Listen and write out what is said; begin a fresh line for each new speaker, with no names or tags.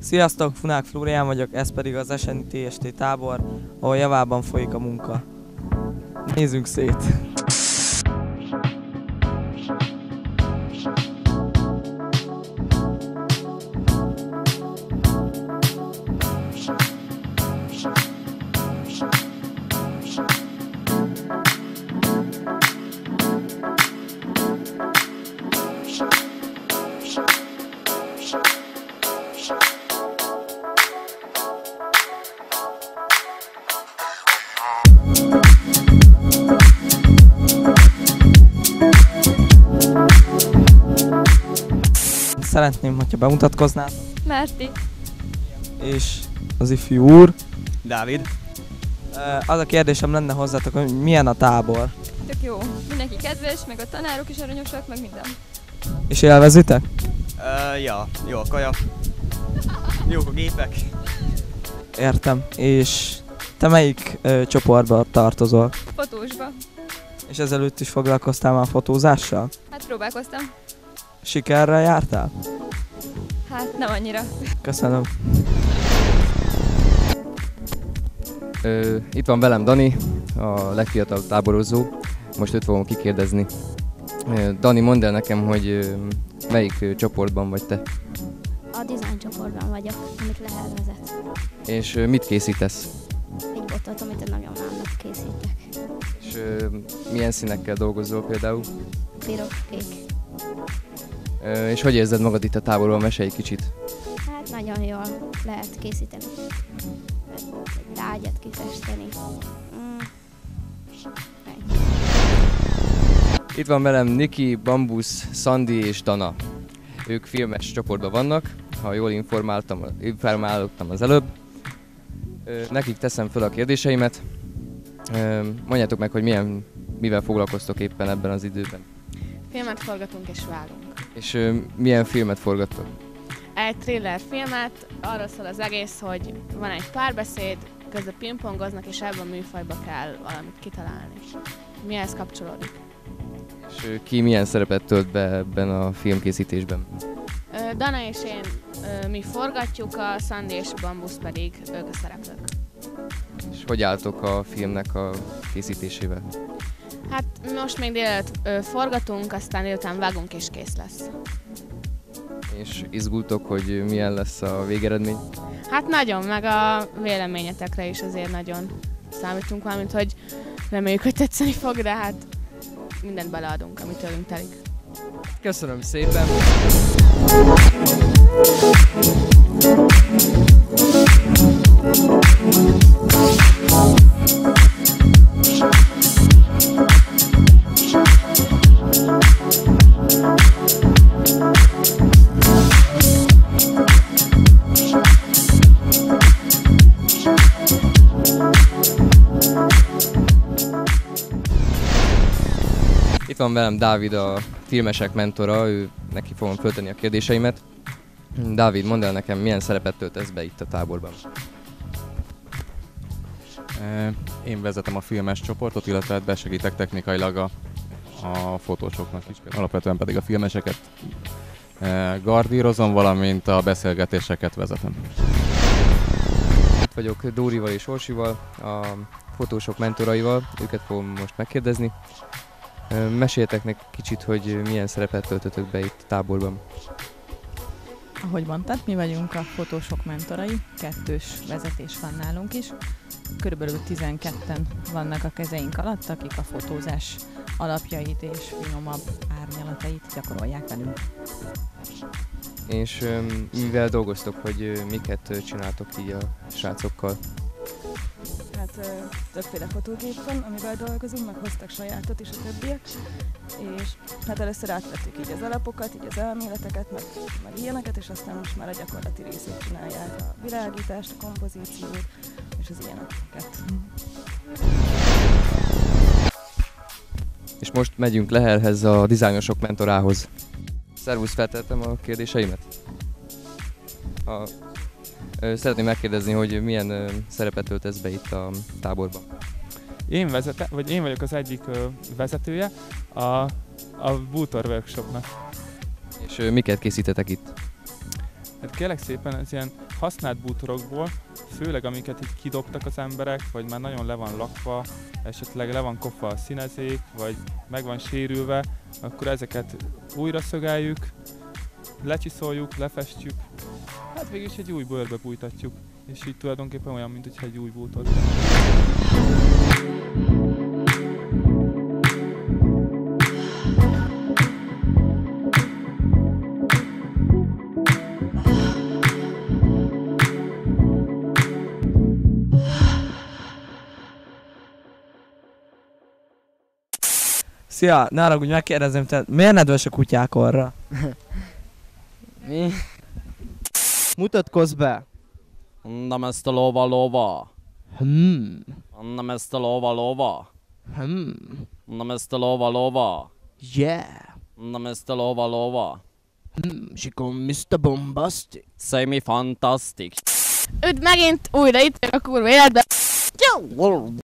Sziasztok, Funák Flórián vagyok, ez pedig az Eseni TST tábor, ahol javában folyik a munka. Nézzünk szét! Szeretném, hogyha bemutatkoznál.
Márti.
És az ifjú úr.
Dávid.
Az a kérdésem lenne hozzátok, hogy milyen a tábor?
Tök jó. Mindenki kedves, meg a tanárok is aranyosak, meg minden.
És élvezitek?
Ja, jó a kaja. Jók a gépek.
Értem. És te melyik csoportba tartozol?
Fotósba.
És ezelőtt is foglalkoztál már fotózással?
Hát próbálkoztam.
Sikerrel jártál?
Hát nem annyira.
Köszönöm.
Itt van velem Dani, a legfiatalabb táborozó. Most őt fogom kikérdezni. Dani, mondd el nekem, hogy melyik csoportban vagy te?
A design csoportban vagyok, amit Lehel vezet.
És mit készítesz?
Egy botot, amit a nagyomámnak készítek.
És milyen színekkel dolgozol például?
Piros, kék.
És hogy érzed magad itt a táborban? Mesélj egy kicsit.
Hát nagyon jól lehet készíteni. Egy tárgyat kifesteni.
Itt van velem Niki, Bambusz, Szandi és Dana. Ők filmes csoportban vannak, ha jól informáltam az előbb. Nekik teszem fel a kérdéseimet. Mondjátok meg, hogy mivel foglalkoztok éppen ebben az időben.
Filmet forgatunk és vágunk.
És milyen filmet forgattok?
Egy thriller filmet, arról szól az egész, hogy van egy párbeszéd, közben pingpongoznak, és ebben a műfajba kell valamit kitalálni. Mihez kapcsolódik?
És ki milyen szerepet tölt be ebben a filmkészítésben?
Dana és én mi forgatjuk, a Szandi és Bambusz pedig ők a szereplők.
És hogy álltok a filmnek a készítésével?
Hát most még délelőtt forgatunk, aztán délután vágunk és kész lesz.
És izgultok, hogy milyen lesz a végeredmény?
Hát nagyon, meg a véleményetekre is azért nagyon számítunk, valamint hogy reméljük, hogy tetszeni fog, de hát mindent beleadunk, amit tőlünk telik.
Köszönöm szépen! Itt van velem Dávid, a filmesek mentora, neki fogom föltenni a kérdéseimet. Dávid, mondd el nekem, milyen szerepet töltesz be itt a táborban?
Én vezetem a filmes csoportot, illetve besegítek technikailag a fotósoknak is, alapvetően pedig a filmeseket gardírozom, valamint a beszélgetéseket vezetem.
Itt vagyok Dórival és Orsival, a fotósok mentoraival, őket fogom most megkérdezni. Meséljetek nekik kicsit, hogy milyen szerepet töltötök be itt a táborban.
Ahogy mondtad, mi vagyunk a fotósok mentorai, kettős vezetés van nálunk is. Körülbelül 12-en vannak a kezeink alatt, akik a fotózás alapjait és finomabb árnyalatait gyakorolják velünk.
És mivel dolgoztok, hogy miket csináltok így a srácokkal?
Hát többféle fotógép van, amivel dolgozunk, meg hoztak sajátot is a többiek, és hát először átvettük így az alapokat, így az elméleteket, meg ilyeneket, és aztán most már a gyakorlati részét csinálják, a világítást, a kompozíciót, és az ilyeneket.
És most megyünk Lehelhez, a dizájnosok mentorához. Szervusz, feltettem a kérdéseimet? Szeretném megkérdezni, hogy milyen szerepet töltesz be itt a táborban?
Én vagyok az egyik vezetője a bútor workshopnak.
És miket készítetek itt?
Hát kérlek szépen, ez ilyen használt bútorokból, főleg amiket így kidobtak az emberek, vagy már nagyon le van lakva, esetleg le van kopva a színezék, vagy meg van sérülve, akkor ezeket újra szögeljük, lecsiszoljuk, lefestjük, hát végül is egy új bőrbe bújtatjuk, és így tulajdonképpen olyan, mint hogyha egy új bútor.
Szia, ne haragudj, megkérdezem, te miért nedves a kutyák orra?
Mi? Mutatkozz be!
Nem ezt a lova. Nem ezt a lova. Nem ezt a lova.
Yeah!
Nem ezt a lova.
She called Mr. Bombastic.
Say me fantastic.
Üdv megint újra itt a kurva életben.